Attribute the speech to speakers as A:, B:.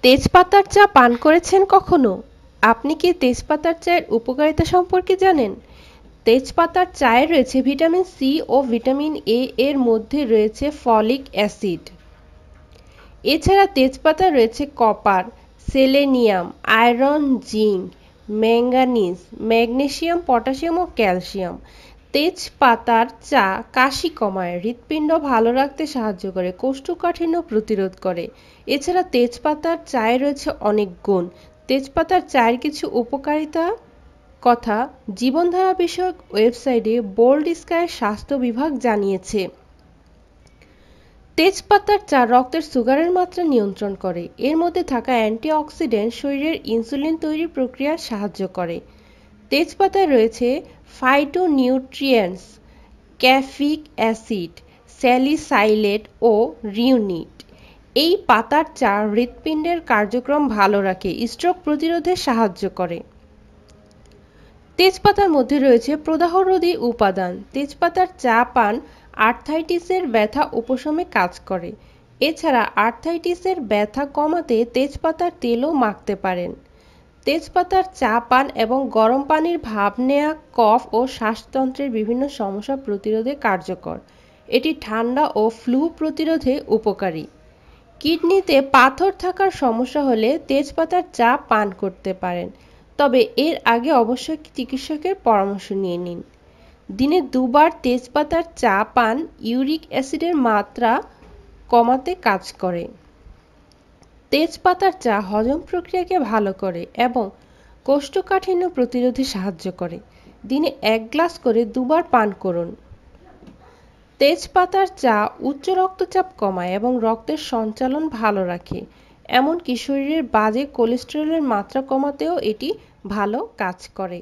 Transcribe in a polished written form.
A: তেজপাতার চা পান করেছেন কখনো? আপনি কি তেজপাতার চায়ের উপকারিতা সম্পর্কে জানেন? তেজপাতার চায়ে রয়েছে ভিটামিন সি ও ভিটামিন এ, এর মধ্যে রয়েছে ফলিক অ্যাসিড। এছাড়া তেজপাতায় রয়েছে copper, selenium, iron, zinc, manganese, magnesium, potassium ও ক্যালসিয়াম। তেজপাতার চা কাশি কমায়, হৃৎপিণ্ড ভালো রাখতে সাহায্য করে, কোষ্ঠকাঠিন্য প্রতিরোধ করে। এছাড়া তেজপাতার চায়ে রয়েছে অনেক গুণ। তেজপাতার চায়ের কিছু উপকারিতা কথা জীবনধারা বিষয়ক ওয়েবসাইটে বোল্ড স্কাইয়ের স্বাস্থ্য বিভাগ জানিয়েছে। তেজপাতার চা রক্তের সুগারের মাত্রা নিয়ন্ত্রণ করে। এর মধ্যে থাকা অ্যান্টিঅক্সিডেন্ট শরীরের ইনসুলিন তৈরির প্রক্রিয়ায় সাহায্য করে। তেজপাতায় রয়েছে ফাইটোনিউট্রিয়েন্টস, ক্যাফিক অ্যাসিড, স্যালিসাইলেট ও রিউনিট। এই পাতার চা হৃৎপিণ্ডের কার্যক্রম ভালো রাখে, স্ট্রোক প্রতিরোধে সাহায্য করে। তেজপাতার মধ্যে রয়েছে প্রদাহরোধী উপাদান। তেজপাতার চা পান আর্থ্রাইটিসের ব্যথা উপশমে কাজ করে। এছাড়া আর্থ্রাইটিসের ব্যথা কমাতে তেজপাতার তেলও মাখতে পারেন। তেজপাতার চা পান এবং গরম পানির ভাপ নেওয়া কফ ও শ্বাসতন্ত্রের বিভিন্ন সমস্যা প্রতিরোধে কার্যকর। এটি ঠান্ডা ও ফ্লু প্রতিরোধে উপকারী। কিডনিতে পাথর থাকার সমস্যা হলে তেজপাতার চা পান করতে পারেন, তবে এর আগে অবশ্যই চিকিৎসকের পরামর্শ নিয়ে নিন। দিনে 2 বার তেজপাতার চা পান ইউরিক অ্যাসিডের মাত্রা কমাতে কাজ করে। তেজপাতার চা হজম প্রক্রিয়াকে ভালো করে এবং কোষ্ঠকাঠিন্য প্রতিরোধে সাহায্য করে। দিনে 1 গ্লাস করে 2 বার পান করুন। তেজপাতার চা উচ্চ রক্তচাপ কমায় এবং রক্তের সঞ্চালন ভালো রাখে। এমনকি শরীরের বাজে কোলেস্টেরলের মাত্রা কমাতেও এটি ভালো কাজ করে।